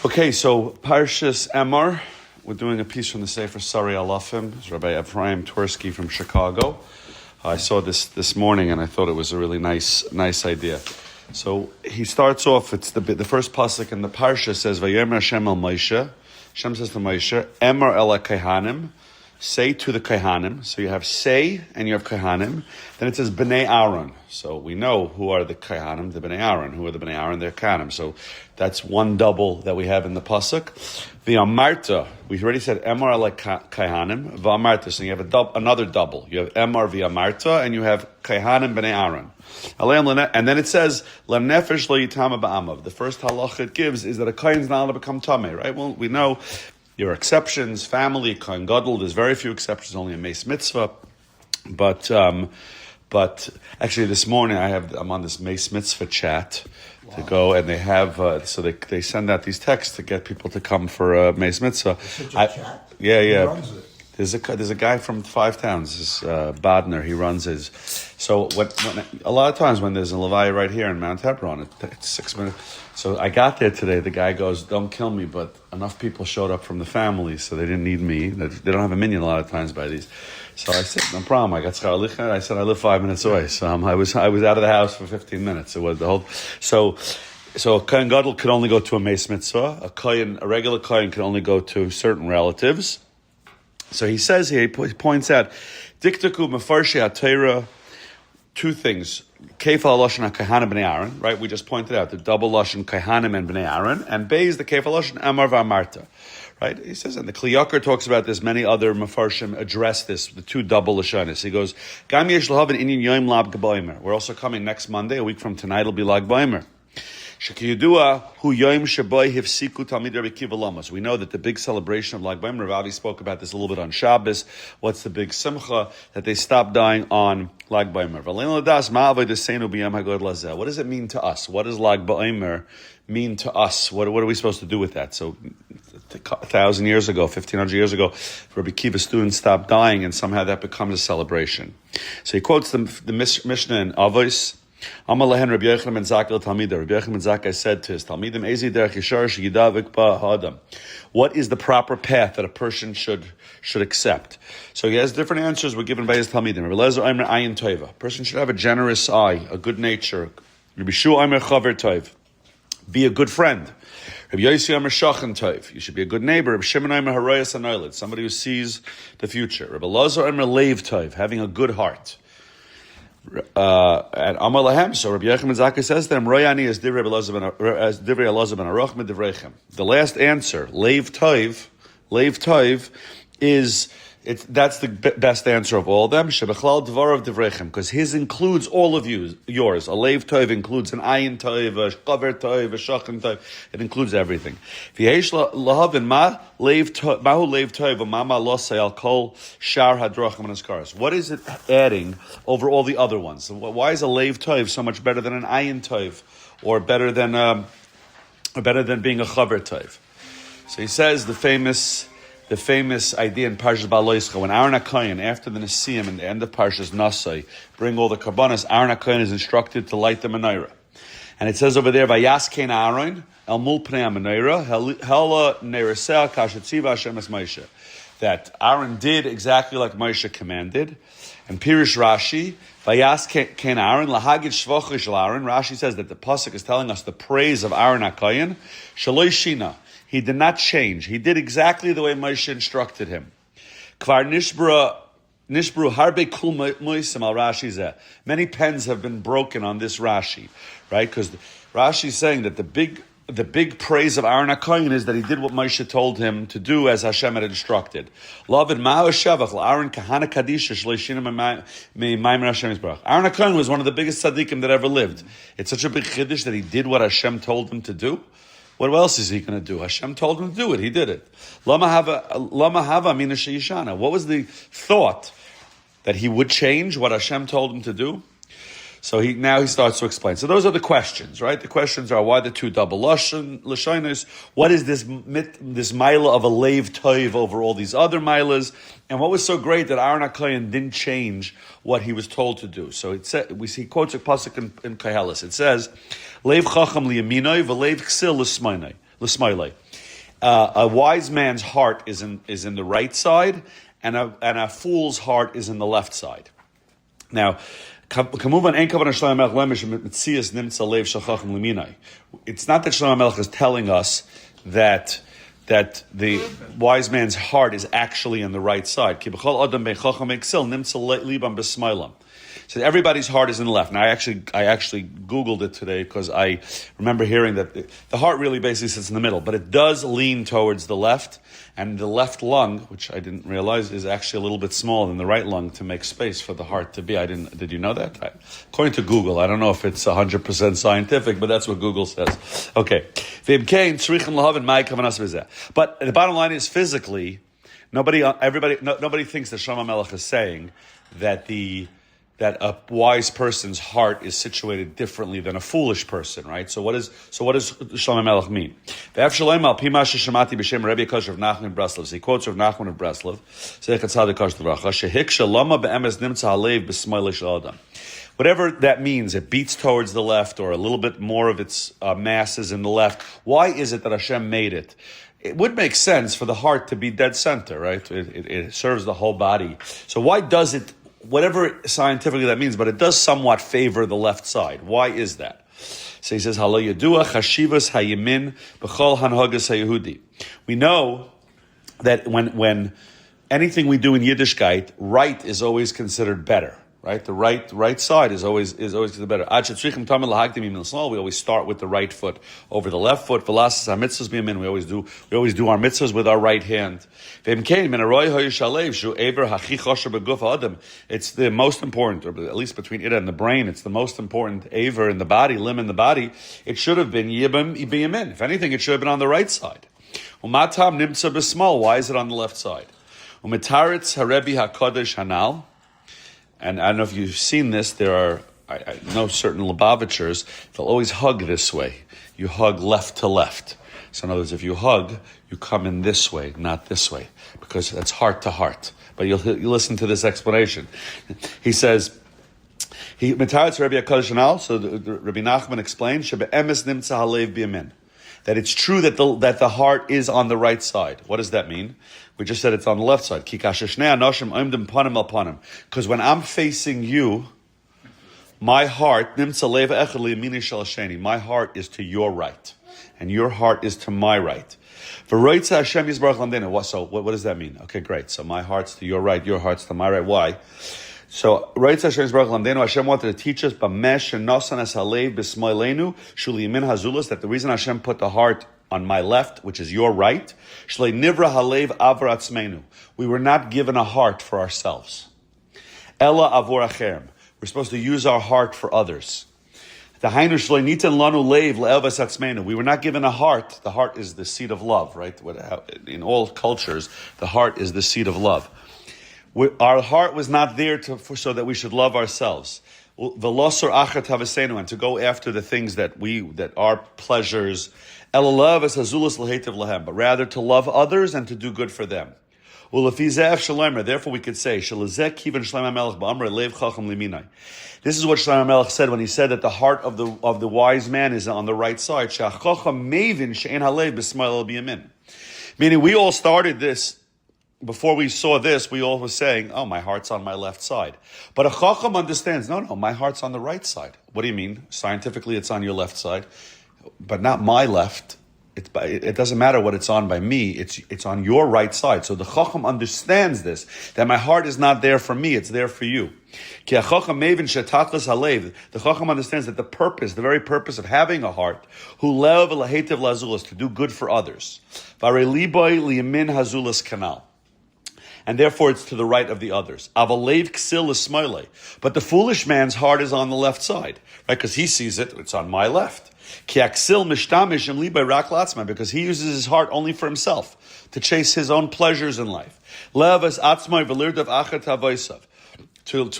Okay, so Parshas Emor, we're doing a piece from the Sefer Sari Alafim. It's Rabbi Ephraim Twersky from Chicago. I saw this morning and I thought it was a really nice idea. So he starts off, it's the first pasuk in the Parsha says, Vayomer Hashem el Moshe. Hashem says to Moshe, Emor el Kehanim, say to the Kehanim. So you have say and you have Kehanim. Then it says Bnei Aaron. So we know who are the Kehanim, the Bnei Aaron. Who are the Bnei Aaron? They're Kehanim. So that's one double that we have in the pasuk. V'amarta, we already said Emor el Kehanim. V'amarta, so you have another double. You have Emor v'amarta and you have Kehanim Bnei Aaron. And then it says Lem Nefesh lo yitama ba'amav. The first halacha it gives is that a Kohen is not allowed to become tamei, right? Well, we know there are exceptions, family, Kohen Gadol, there's very few exceptions, only a Meis Mitzvah. But actually this morning I'm on this Meis Mitzvah chat to go, and they have, so they send out these texts to get people to come for a Meis Mitzvah. Such a chat? Yeah. Who runs it? There's a guy from Five Towns, this Badner, he runs his. So when a lot of times when there's a Levaya right here in Mount Hebron, it's 6 minutes. So I got there today, the guy goes, don't kill me, but enough people showed up from the family, so they didn't need me. They don't have a minyan a lot of times by these. So I said, no problem, I got schar licha. I said, I live 5 minutes away. So I was out of the house for 15 minutes. It was the whole, so a Kohen Gadol could only go to a Meis Mitzvah. A regular Kohen could only go to certain relatives. So he says here, he points out, Diktaku Mefarshi HaTorah, two things. Kefal Lashon HaKahanim B'nei Aaron, right? We just pointed out the double Lashon Kahanim and B'nei Aaron, and Beis the Kefal Lashon Emor v'Amarta, right? He says, and the Kli Yakar talks about this. Many other Mefarshim address this, the two double Lashonis. He goes, Gam Yesh L'Haven Inyan Yom Lag B'Omer. We're also coming next Monday, a week from tonight. It'll be Lag B'Omer. Shekiyudua hu Yom Shaboy Hifsiku Talmid Rabbi Kiva Lamos. We know that the big celebration of Lag B'Omer, Rabbi spoke about this a little bit on Shabbos. What's the big simcha? That they stopped dying on Lag B'Omer. What does it mean to us? What does Lag B'Omer mean to us? What are we supposed to do with that? So 1,000 years ago, 1,500 years ago, Rabbi Kiva's students stopped dying, and somehow that becomes a celebration. So he quotes the Mishnah in Avos. Amar lehen Rabbi Yochanan ben Zakkai Talmidei. Rabbi Yochanan ben Zakkai said to his Talmidim, Ezi derech yashar sheyidavik ba ha'adam. What is the proper path that a person should accept? So he has different answers were given by his Talmidim. Rabbi Lezer Aimer ayin tova. A person should have a generous eye, a good nature. Rabbi Shua Aimer chaver tov. Be a good friend. Rabbi Yossi Aimer shachan tov. You should be a good neighbor. Rabbi Shimon Aimer harayas hanoiled. Somebody who sees the future. Rabbi Lezer Aimer leiv tov. Having a good heart. At Amar Lahem, so Rabbi Yochanan ben Zakkai says to them, Royani is divrei Elazar ben Aruch med divreichem. The last answer, Leiv Tov, is that's the best answer of all of them. Shebechlal dvarav divreichem, because his includes all of yours. A Leiv Tov includes an ayin Tov, a chaver Tov, a shachan Tov. It includes everything. V'yesh lahavin mahu Leiv Tov v'mama losay al kol shar hadrachim and askaras. What is it adding over all the other ones? Why is a Leiv Tov so much better than an ayin Tov, or better than being a chaver Tov? So he says the famous idea in Parshas Ba'aloischa, when Aaron HaKohen, after the Nesiim and the end of Parshas Nasai, bring all the karbanos, Aaron HaKohen is instructed to light the menorah. And it says over there, Vayaskein Aaron, El Mul Pnei HaMenorah, Hela Nereseh Kashetziva Hashem Es Moshe. That Aaron did exactly like Moshe commanded. And Pirush Rashi, Vayaskein Aaron, Lahagid Shvocha Shel Aaron, Rashi says that the pasuk is telling us the praise of Aaron HaKohen, Shaloi Shina. He did not change. He did exactly the way Moshe instructed him. Kvar nishbru harbe kul moisim al Rashi zeh. Many pens have been broken on this Rashi, right? Because Rashi is saying that the big praise of Aaron HaKohen is that he did what Moshe told him to do as Hashem had instructed. Love and ma'o shavach Aaron kahana kadisha shleishina me'mayim Hashem yisbarach. Aaron HaKohen was one of the biggest tzaddikim that ever lived. It's such a big chiddush that he did what Hashem told him to do. What else is he going to do? Hashem told him to do it. He did it. Lama hava mina sheyishana. What was the thought that he would change what Hashem told him to do? So now he starts to explain. So those are the questions, right? The questions are, why the two double lashonos? What is this milah of a leiv toiv over all these other milas? And what was so great that Aaron HaKohen didn't change what he was told to do? So he quotes a pasuk in Koheles. It says, Leiv chacham liyaminoi v'leiv ksil l'smailei. a wise man's heart is in the right side, and a fool's heart is in the left side. Now, it's not that Shlomo Melech is telling us that the wise man's heart is actually in the right side. So everybody's heart is in the left. And I actually Googled it today because I remember hearing that the heart really basically sits in the middle, but it does lean towards the left, and the left lung, which I didn't realize, is actually a little bit smaller than the right lung to make space for the heart to be. Did you know that? According to Google, I don't know if it's 100% scientific, but that's what Google says. Okay. But the bottom line is, physically, nobody thinks that Shlomo Melech is saying that a wise person's heart is situated differently than a foolish person, right? So what does Shlomo Melech mean? So he quotes Rav Nachman of Breslov. Whatever that means, it beats towards the left, or a little bit more of its mass is in the left. Why is it that Hashem made it? It would make sense for the heart to be dead center, right? It serves the whole body. So why does it, whatever scientifically that means, but it does somewhat favor the left side? Why is that? So he says, Halo Yadua Chashivas Hayimin B'chol Hanhagas Hayehudi. We know that when anything we do in Yiddishkeit, right is always considered better. Right, the right side is always the better. We always start with the right foot over the left foot. We always do our mitzvahs with our right hand. It's the most important, or at least between it and the brain, it's the most important aver in the body, limb in the body. It should have been yibam ibiyamin. If anything, it should have been on the right side. Why is it on the left side? And I don't know if you've seen this, there are, I know certain Lubavitchers, they'll always hug this way. You hug left to left. So in other words, if you hug, you come in this way, not this way, because that's heart to heart. But you listen to this explanation. He says, so Rabbi Nachman explains, that it's true that the heart is on the right side. What does that mean? We just said it's on the left side. Because when I'm facing you, my heart is to your right, and your heart is to my right. So what does that mean? Okay, great. So my heart's to your right, your heart's to my right. Why? So Hashem wanted to teach us that the reason Hashem put the heart on my left, which is your right, we were not given a heart for ourselves. We're supposed to use our heart for others. We were not given a heart. The heart is the seat of love, right? In all cultures, the heart is the seat of love. Our heart was not there so that we should love ourselves, and to go after the things that are pleasures, but rather to love others and to do good for them. Therefore, we could say, this is what Shlomo Melech said when he said that the heart of the wise man is on the right side. Meaning, we all started this. Before we saw this, we all were saying, oh, my heart's on my left side. But a Chacham understands, no, my heart's on the right side. What do you mean? Scientifically, it's on your left side, but not my left. It doesn't matter what it's on by me, it's on your right side. So the Chacham understands this, that my heart is not there for me, it's there for you. The Chacham understands that the very purpose of having a heart, is to do good for others. And therefore it's to the right of the others. But the foolish man's heart is on the left side, right? Because he sees it's on my left. Because he uses his heart only for himself, to chase his own pleasures in life. To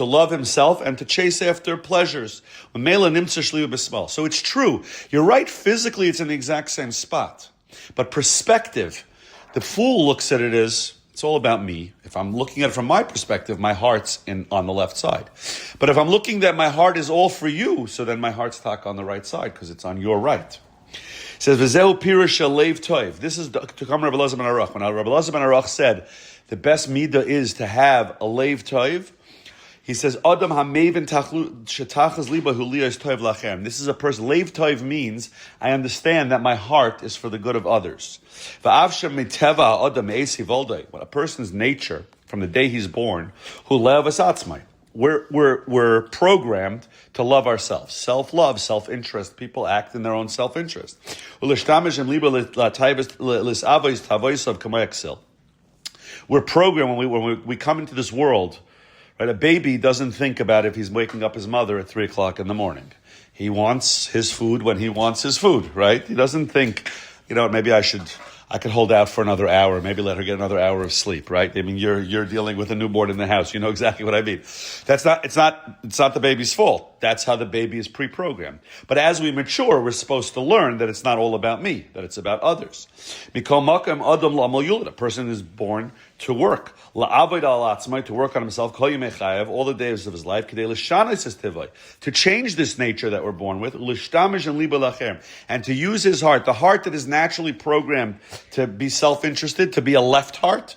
love himself and to chase after pleasures. So it's true. You're right, physically it's in the exact same spot. But perspective, the fool looks at it as, it's all about me. If I'm looking at it from my perspective, my heart's on the left side. But if I'm looking that my heart is all for you, so then my heart's stuck on the right side because it's on your right. says, V'zeu pirush leiv toiv. This is to come Rabbi Elazar ben Aruch. When Rabbi Elazar ben Aruch said, the best midah is to have a leiv toiv, he says, Adam ha-mevin shetachas liba hu liyos toiv lachem. This is a person. Leiv toiv means, I understand that my heart is for the good of others. V'av shem miteva adam me'esi voldei. When a person's nature, from the day he's born, hu lev asatzmai. We're programmed to love ourselves. Self-love, self-interest. People act in their own self-interest. We're programmed when we come into this world. Right? A baby doesn't think about if he's waking up his mother at 3 o'clock in the morning. He wants his food when he wants his food, right? He doesn't think, maybe I could hold out for another hour, maybe let her get another hour of sleep, right? I mean, you're dealing with a newborn in the house. You know exactly what I mean. It's not the baby's fault. That's how the baby is pre-programmed. But as we mature, we're supposed to learn that it's not all about me, that it's about others. A person is born to work. To work on himself, all the days of his life, to change this nature that we're born with, and to use his heart, the heart that is naturally programmed to be self-interested, to be a left heart.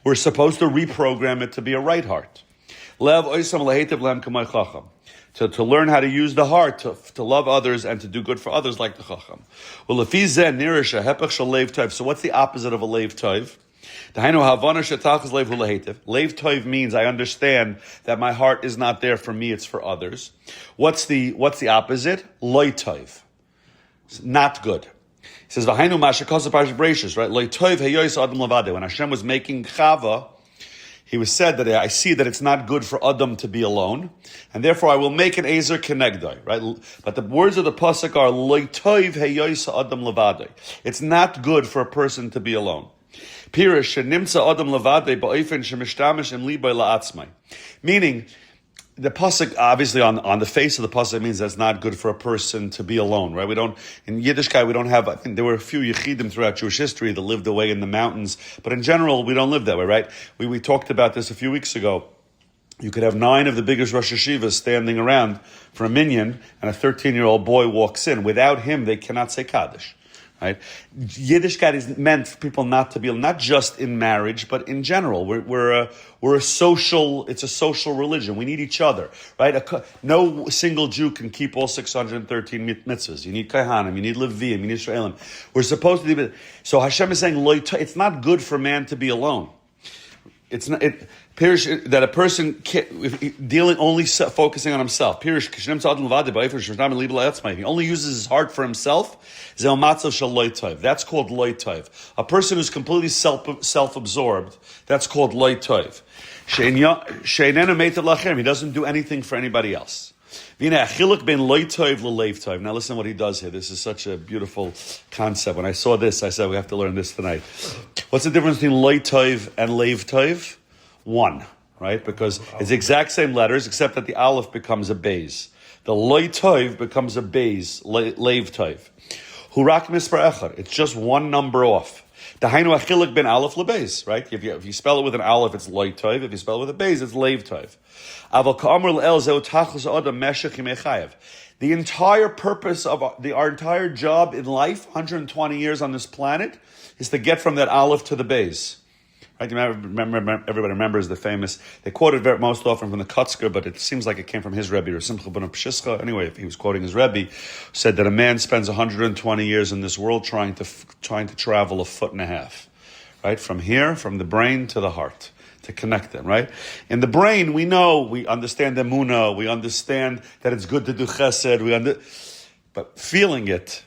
We're supposed to reprogram it to be a right heart. To learn how to use the heart to love others and to do good for others like the Chacham. So what's the opposite of a leiv toiv? Leiv toiv means I understand that my heart is not there for me, it's for others. What's the opposite? Loi toiv. Not good. He says, right? Loi toiv heyois adam levade. When Hashem was making Chava, he was said that I see that it's not good for Adam to be alone, and therefore I will make an Ezer Kenegdai, right? But the words of the pasuk are Lo toiv heyois Adam levadei. It's not good for a person to be alone. Pirish shenimtza Adam levadei ba'ofen shemishtamish im libay la'atzmai. Meaning, the pasuk obviously on the face of the pasuk means that's not good for a person to be alone, right? We don't in Yiddishkeit we don't have. I think there were a few Yechidim throughout Jewish history that lived away in the mountains, but in general we don't live that way, right? We talked about this a few weeks ago. You could have 9 of the biggest Rosh Hashivas standing around for a minyan, and a 13-year-old boy walks in. Without him, they cannot say Kaddish. Right? Yiddishkeit is meant for people not to be, not just in marriage, but in general. We're a social, it's a social religion. We need each other, right? No single Jew can keep all 613 mitzvahs. You need Kaihanim, you need Leviim, you need Israelim. We're supposed to be, so Hashem is saying, it's not good for man to be alone. It's not, it appears that a person dealing only focusing on himself. He only uses his heart for himself. That's called loy toiv. A person who's completely self-absorbed, that's called loy toiv. He doesn't do anything for anybody else. Now listen to what he does here. This is such a beautiful concept. When I saw this, I said we have to learn this tonight. What's the difference between loy toiv and leiv toiv? 1, right? Because it's the exact same letters, except that the aleph becomes a beis. The loy toiv becomes a beis, leiv toiv. Hurak mispar echad. It's just one number off. Dahainu achilik ben aleph lebeis, right? If you spell it with an aleph, it's loy toiv. If you spell it with a beis, it's leiv toiv. The entire purpose of our entire job in life, 120 years on this planet, is to get from that aleph to the beis. Right? Remember, everybody remembers the famous, they quoted most often from the Kotzker, but it seems like it came from his Rebbe, or Simcha ben Pshischa. Anyway, if he was quoting his Rebbe, said that a man spends 120 years in this world trying to travel 1.5 feet, right? From the brain to the heart, to connect them, right? In the brain, we understand emunah, we understand that it's good to do chesed, but feeling it,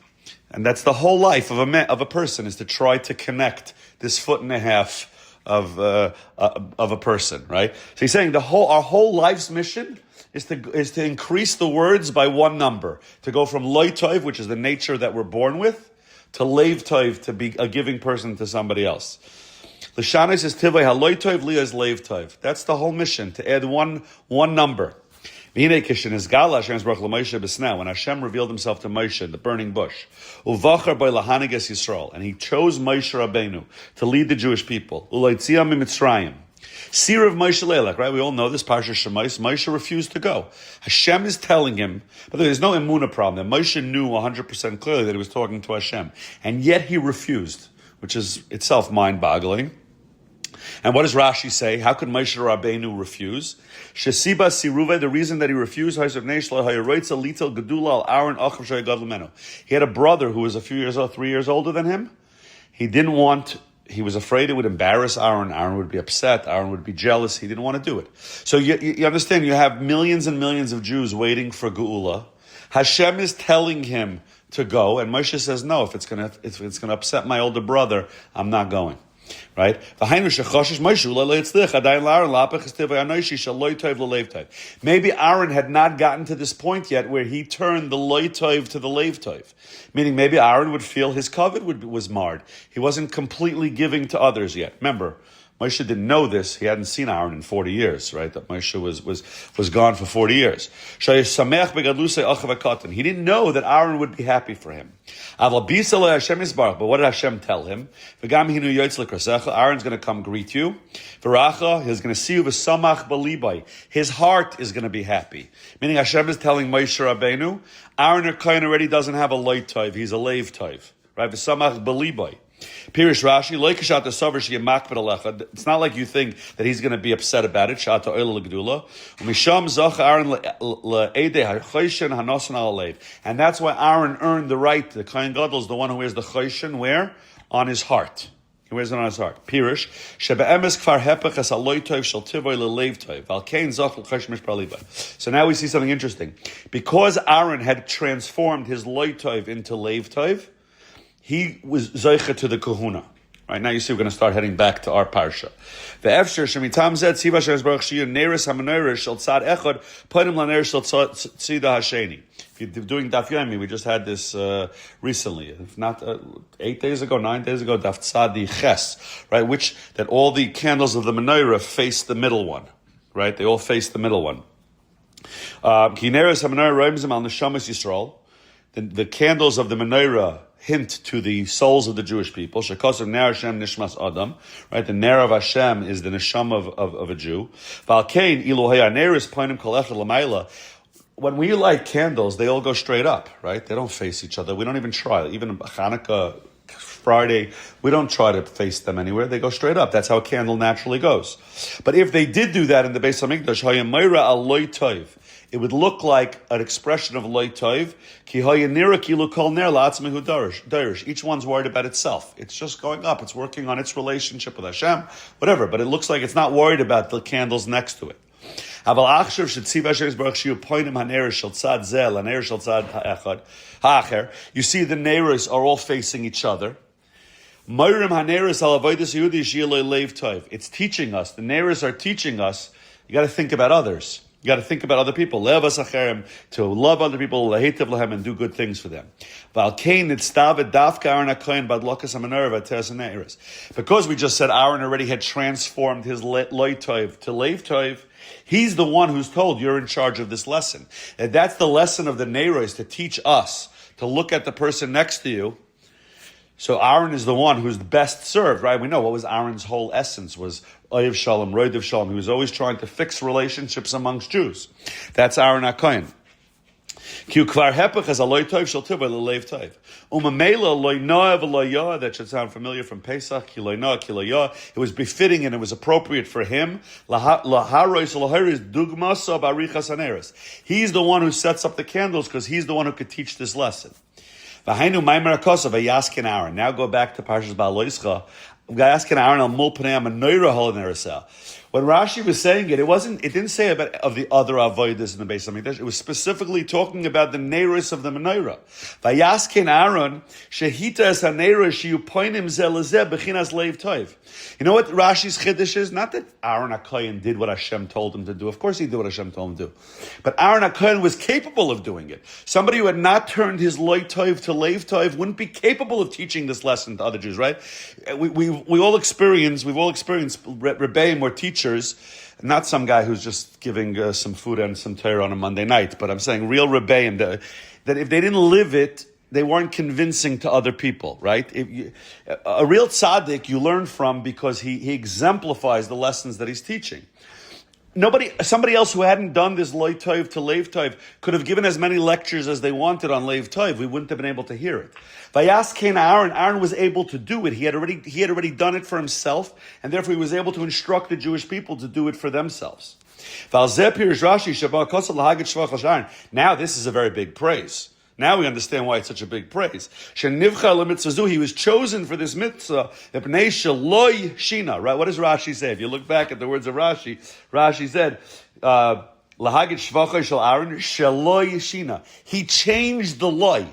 and that's the whole life of a person, is to try to connect this 1.5 feet of a person, right? So he's saying our whole life's mission is to increase the words by 1 number, to go from loy toiv, which is the nature that we're born with, to leiv toiv, to be a giving person to somebody else. L'shanis is tivay haloy toiv, li is leiv toiv. That's the whole mission, to add one number. When Hashem revealed himself to Moshe in the burning bush, and he chose Moshe Rabbeinu to lead the Jewish people, Seer of Moshe Leilach, right? We all know this, Parsha Shemais. Moshe refused to go. Hashem is telling him, by the way, there's no emunah problem. Moshe knew 100% clearly that he was talking to Hashem. And yet he refused, which is itself mind-boggling. And what does Rashi say? How could Moshe Rabbeinu refuse? Shesiba siruve, the reason that he refused, he had a brother who was a few years old, 3 years older than him. He was afraid it would embarrass Aaron. Aaron would be upset. Aaron would be jealous. He didn't want to do it. So you understand, you have millions and millions of Jews waiting for Geula. Hashem is telling him to go, and Moshe says, no, if it's going to upset my older brother, I'm not going. Right? Maybe Aaron had not gotten to this point yet where he turned the loy tov to the leiv tov. Meaning maybe Aaron would feel his kavod was marred. He wasn't completely giving to others yet. Remember, Moshe didn't know this. He hadn't seen Aaron in 40 years, right? That Moshe was gone for 40 years. He didn't know that Aaron would be happy for him. But what did Hashem tell him? Aaron's going to come greet you. He's going to see you. His heart is going to be happy. Meaning Hashem is telling Moshe Rabbeinu, Aaron Kohen already doesn't have a light tov. He's a leiv tov. Right? V'samach b'libai. Pirish Rashi, it's not like you think that he's going to be upset about it. And that's why Aaron earned the right. The Kohen Gadol is the one who wears the choshen where? On his heart. He wears it on his heart. Pirish, so now we see something interesting. Because Aaron had transformed his loy tov into leiv tov, he was zeicha to the kahuna. Right now, you see, we're going to start heading back to our parsha. The Efsher Shemitam Zed Siva Shemes Baruch Shiyah Neris Hamanayrish Shel Tzad Echad Podim Laner Shel Tzida Hasheni. If you're doing Daf Yomi, we just had this recently. If not 8 days ago, 9 days ago, Daf Tzadi Ches, right? Which that all the candles of the menorah face the middle one, right? They all face the middle one. Ki Neris Hamanayrish Roimzim Al Neshamas Yisrael. The candles of the menorah hint to the souls of the Jewish people. Shekosar Ner Hashem Nishmas Adam. Right, the Ner of Hashem is the neshama of a Jew. Valkein Elohei Neris Poinim Kol Echad L'Mayla. When we light candles, they all go straight up. Right, they don't face each other. We don't even try. Even Hanukkah, Friday, we don't try to face them anywhere. They go straight up. That's how a candle naturally goes. But if they did do that in the Beis Hamikdash, Hayamayra Al Loy Tov, it would look like an expression of loy tov. Each one's worried about itself. It's just going up. It's working on its relationship with Hashem, whatever. But it looks like it's not worried about the candles next to it. You see the neiros are all facing each other. It's teaching us. The neiros are teaching us. You got to think about others. You got to think about other people. To love other people, and do good things for them. Because we just said Aaron already had transformed his loy tov to leiv tov, he's the one who's told, you're in charge of this lesson. And that's the lesson of the neiros, to teach us, to look at the person next to you. So Aaron is the one who's best served, right? We know what was Aaron's whole essence was Oyev Shalom, Roidev Shalom. He was always trying to fix relationships amongst Jews. That's Aaron HaKohen. That should sound familiar from Pesach. It was befitting and it was appropriate for him. He's the one who sets up the candles because he's the one who could teach this lesson. Now go back to Parshas Ba'al Loischa. When Rashi was saying it, it didn't say about of the other avodas in the Beis Hamikdash. It was specifically talking about the neiros of the menorah. Vayaskin Aaron shehita es haneiros sheyupoinim zelazeh bechinas leiv tov. You know what Rashi's chiddush is? Not that Aaron HaKohen did what Hashem told him to do. Of course he did what Hashem told him to do. But Aaron HaKohen was capable of doing it. Somebody who had not turned his loy tov to leiv tov wouldn't be capable of teaching this lesson to other Jews, right? We've all experienced rebbeim or teachers, not some guy who's just giving some food and some Torah on a Monday night, but I'm saying real rebbeim, that if they didn't live it, convincing to other people, right? A real tzaddik you learn from because he exemplifies the lessons that he's teaching. Somebody else who hadn't done this loy toiv to leiv toiv could have given as many lectures as they wanted on leiv toiv. We wouldn't have been able to hear it. Vayas Cain Aaron. Aaron was able to do it. He had already done it for himself, and therefore he was able to instruct the Jewish people to do it for themselves. Now this is a very big praise. Now we understand why it's such a big praise. He was chosen for this mitzvah. Right? What does Rashi say? If you look back at the words of Rashi, Rashi said, he changed the loy.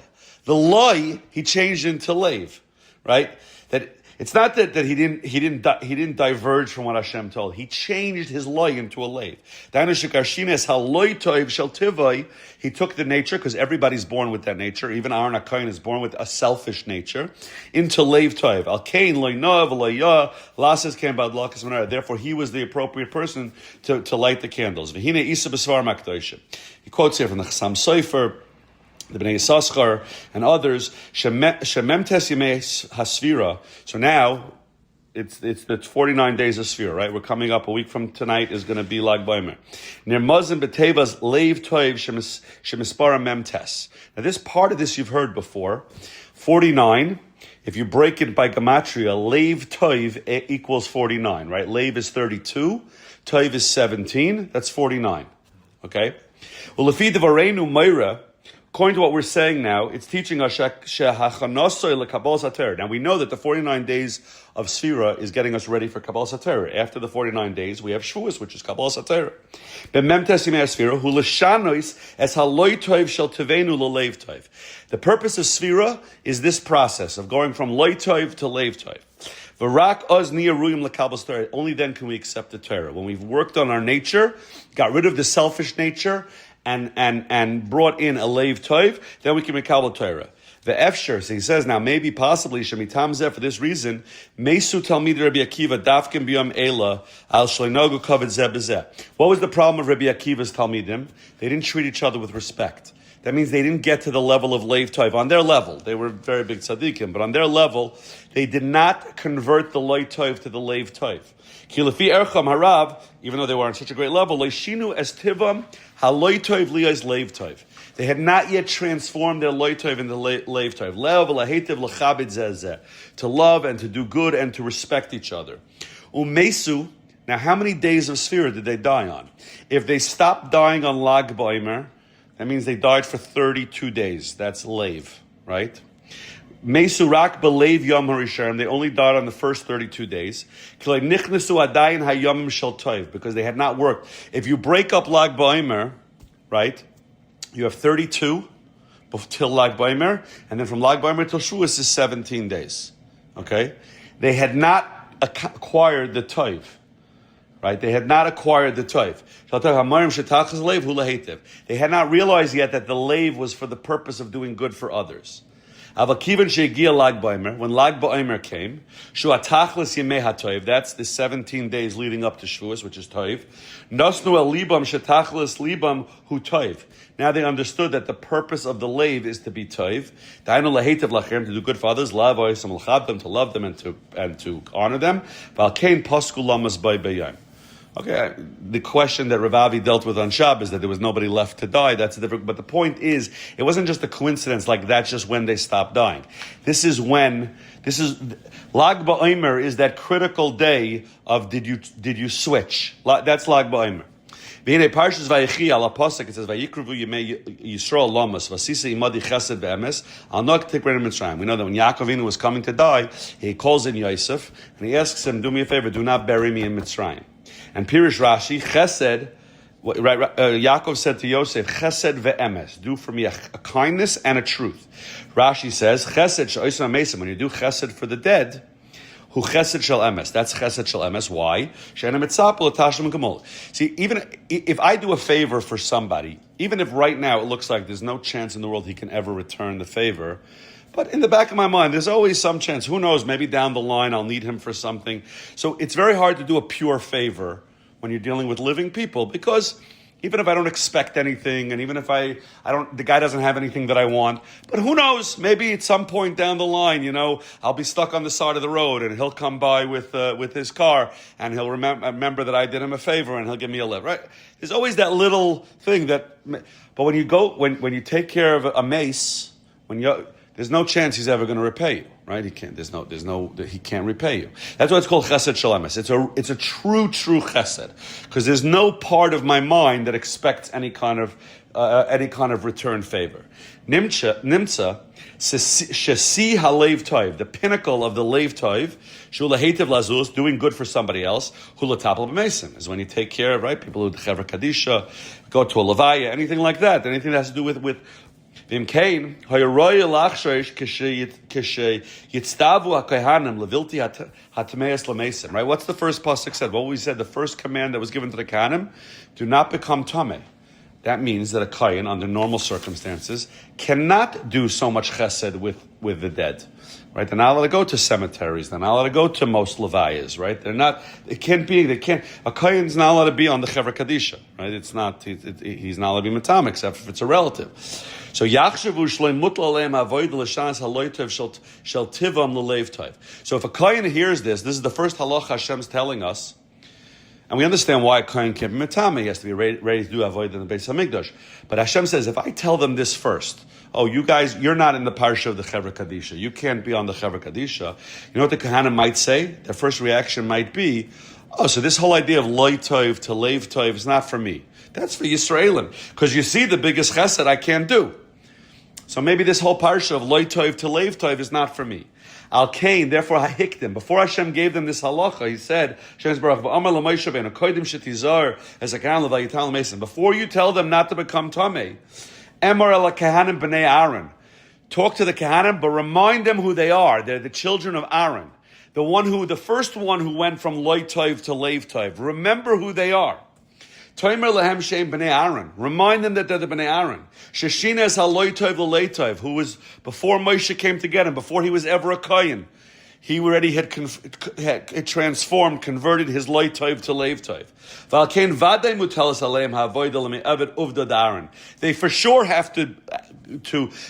The loy he changed into leiv, right? That it's not that he didn't diverge from what Hashem told. He changed his loy into a leiv. He took the nature, because everybody's born with that nature. Even Aaron HaKohen is born with a selfish nature, into leiv toiv. Al Kain loy nov loy ya lasses came bad lakas manara. Therefore, he was the appropriate person to light the candles. V'hine isa b'svar makdoshim. He quotes here from the Chassam Sofer, the Bnei Yissaschar, and others, Shemem Tes Yemei HaSfira. So now, it's the 49 days of Sfira, right? We're coming up a week from tonight is going to be Lag Baimer. Nir Mazim B'Tevas Leiv Toiv Shemispara Mem Tes. Now this part of this you've heard before. 49, if you break it by Gematria, Leiv Toiv equals 49, right? Leiv is 32, Toiv is 17, that's 49, okay? Well, Lefi Devareinu Meira, according to what we're saying now, it's teaching us now we know that the 49 days of Sfira is getting us ready for Kabbalah Sater. After the 49 days, we have Shavuos, which is Kabbalah Sater. The purpose of Sfira is this process of going from Loy Tov to Leiv Tov. Only then can we accept the Torah. When we've worked on our nature, got rid of the selfish nature, and brought in a leiv toiv, then we can make Kabbalah Torah. The Efsher, so he says now, maybe possibly Shemitam Zeh, for this reason, Mesu Talmid Rabbi Akiva Dafkim Biyam Ela Al Shleinogu Kavod Zeh B'Zeh. What was the problem of Rabbi Akiva's Talmidim? They didn't treat each other with respect. That means they didn't get to the level of leiv toiv. On their level, they were very big tzaddikim, but on their level, they did not convert the loy toiv to the leiv toiv. Kilafi ercham harav, even though they were on such a great level, leishinu es tivam haloy toiv liyaz leiv toiv. They had not yet transformed their loy toiv into leiv toiv. Lev lahetiv lachabed zeh, to love and to do good and to respect each other. Umesu. Now, how many days of Sfira did they die on? If they stopped dying on Lag Baimer, that means they died for 32 days. That's leiv, right? Mesurak b'leiv yom harishon. They only died on the first 32 days. Because they had not worked. If you break up Lag Baimer, right, you have 32 till Lag Baimer, and then from Lag Baimer till Shavuos is 17 days. Okay? They had not acquired the toiv. Right? They had not acquired the toiv. They had not realized yet that the leiv was for the purpose of doing good for others. When Lag Ba'omer came, that's the 17 days leading up to Shavuos, which is toiv. Now they understood that the purpose of the leiv is to be toiv, to do good for others, to love them and to honor them. Okay, the question that Rabbi dealt with on Shabbos, that there was nobody left to die, that's different. But the point is, it wasn't just a coincidence, like that's just when they stopped dying. This is Lag Ba'omer is that critical day of did you switch? That's Lag Ba'omer. V'hinei Parshas Vayechi al Apostle, it says Vayikruvu Yemei Yisrael Lamas Vasisa Imadi Chesed Ve'emes Al Nok Tikren Mitzrayim. We know that when Yaakov Avinu was coming to die, he calls in Yosef and he asks him, "Do me a favor, do not bury me in Mitzrayim." And Pirish Rashi, Chesed, Yaakov said to Yosef, Chesed ve'emes, do for me a kindness and a truth. Rashi says, Chesed she'oisam mesim, when you do Chesed for the dead, Hu Chesed shel emes. That's Chesed shel emes. Why? She'ena mitzapel l'tashlim gemol. See, even if I do a favor for somebody, even if right now it looks like there's no chance in the world he can ever return the favor, but in the back of my mind, there's always some chance. Who knows? Maybe down the line I'll need him for something. So it's very hard to do a pure favor when you're dealing with living people, because even if I don't expect anything, and even if the guy doesn't have anything that I want. But who knows? Maybe at some point down the line, I'll be stuck on the side of the road, and he'll come by with his car, and he'll remember that I did him a favor, and he'll give me a lift. Right? There's always that little thing that. But when you take care of a mace, there's no chance he's ever going to repay you. Right? He can't. He can't repay you. That's why it's called chesed shalamis. It's a true chesed, because there's no part of my mind that expects any kind of return favor. Nimtza shesi halev toiv, the pinnacle of the leiv toiv, shula heitev lazus, doing good for somebody else, hula tapel b'mesim, is when you take care of people who chevra kadisha, go to a levaya, anything like that, anything that has to do with Right? What's the first pasuk said? What we said, the first command that was given to the Kohanim, do not become tameh. That means that a kohen, under normal circumstances, cannot do so much chesed with the dead. Right? They're not allowed to go to cemeteries. They're not allowed to go to most levayas. Right? A kohen's not allowed to be on the chevra kadisha. Right? He's not allowed to be matam except if it's a relative. So yachshavu shleim mutla aleim avoid l'shanas haloytev shel tivam l'leiv tov. So if a kohen hears this is the first halacha Hashem's telling us, and we understand why a kohen can't be matame. He has to be ready to do avoid in the Beis Hamikdash. But Hashem says, if I tell them this first, you guys, you're not in the parsha of the chevra kadisha. You can't be on the chevra kadisha. You know what the Kohanim might say? Their first reaction might be, so this whole idea of loy tov to leiv tov is not for me. That's for Yisraelim, because you see the biggest chesed I can't do. So maybe this whole parsha of loy tov to leiv tov is not for me. Al Kain, therefore I hicked him. Before Hashem gave them this halacha, He said, before you tell them not to become tamei, Emor-Lag Kehanim b'nei Aaron. Talk to the Kehanim, but remind them who they are. They're the children of Aaron. The first one who went from loy tov to leiv tov. Remember who they are. Toimer lehem sheim b'nei Aaron. Remind them that they're the b'nei Aaron. Sheshines haloy tov l'lei tov, who was before Moshe came to get him, before he was ever a kohen. He already had transformed, converted his loy tov to leiv tov. V'alkein vadei mutelas aleim ha'avoid l'mi eved uvda d'Aaron. They for sure have to.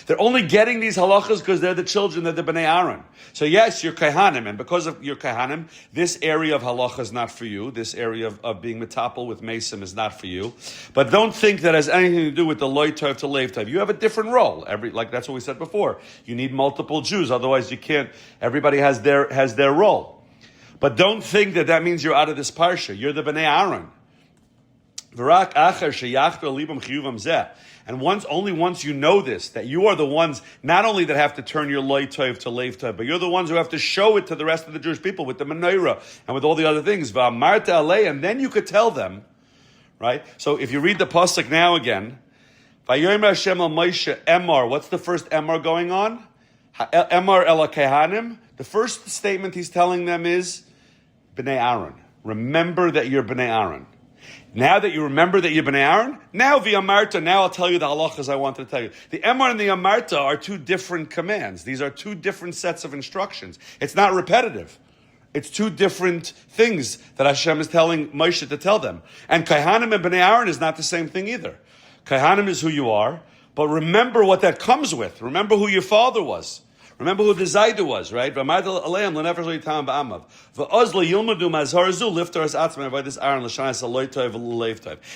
They're only getting these halachas because they're the children of the b'nei Aaron. So yes, you're Kohanim, and because of your Kohanim, this area of halacha is not for you. This area of being metapel with mesim is not for you. But don't think that has anything to do with the loy tov to leiv tov. You have a different role. That's what we said before. You need multiple Jews, otherwise you can't. Everybody has their role. But don't think that means you're out of this parsha. You're the b'nei Aaron. V'rak acher sheyachdu libam chiyuvam zeh. And only once you know this, that you are the ones not only that have to turn your loy tov to leiv tov, but you're the ones who have to show it to the rest of the Jewish people with the menorah and with all the other things. V'amarta alei, and then you could tell them, right? So if you read the pasuk now again, Vayomer Hashem al Moshe Emor. What's the first Emor going on? Emor-Lag Kehanim. The first statement he's telling them is b'nei Aaron. Remember that you're b'nei Aaron. Now that you remember that you're b'nei Aaron, now v'amarta, now I'll tell you the halachas I wanted to tell you. The Emor and the Amarta are two different commands. These are two different sets of instructions. It's not repetitive. It's two different things that Hashem is telling Moshe to tell them. And Kohanim and b'nei Aaron is not the same thing either. Kohanim is who you are, but remember what that comes with. Remember who your father was. Remember who the Zayda was, right?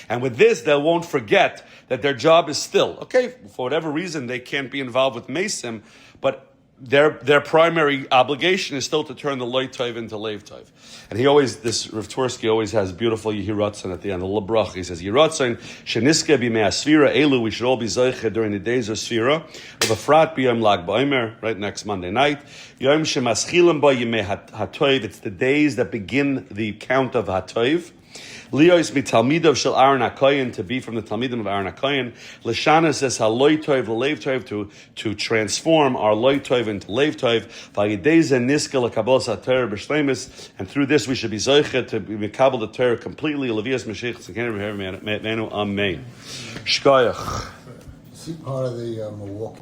And with this, they won't forget that their job is still, okay, for whatever reason, they can't be involved with Mesim, but their primary obligation is still to turn the loy tov into leiv tov. And Rav Twersky always has beautiful Yehiratzon at the end, the Lebrach. He says, Yehiratzon, sheniske b'mei Sfira, elu, we should all be zeiche during the days of Sfira, of a frat b'yom Lag b'omer, right, next Monday night. Yom shemaschilim ba yimei hatov, it's the days that begin the count of hatov. Leos mitalmidav shel Aaron HaKohen, to be from the Talmidim of Aaron HaKohen. Lashana says haloy tov l'leiv tov, to transform our loy tov into leiv tov. Vayideze niska l'kabel sater b'shleimus, and through this we should be zoichet to be mekabel the Torah completely. Levias Mashiach tzekenu b'her menu amen. Shkoyach. See part of the Milwaukee.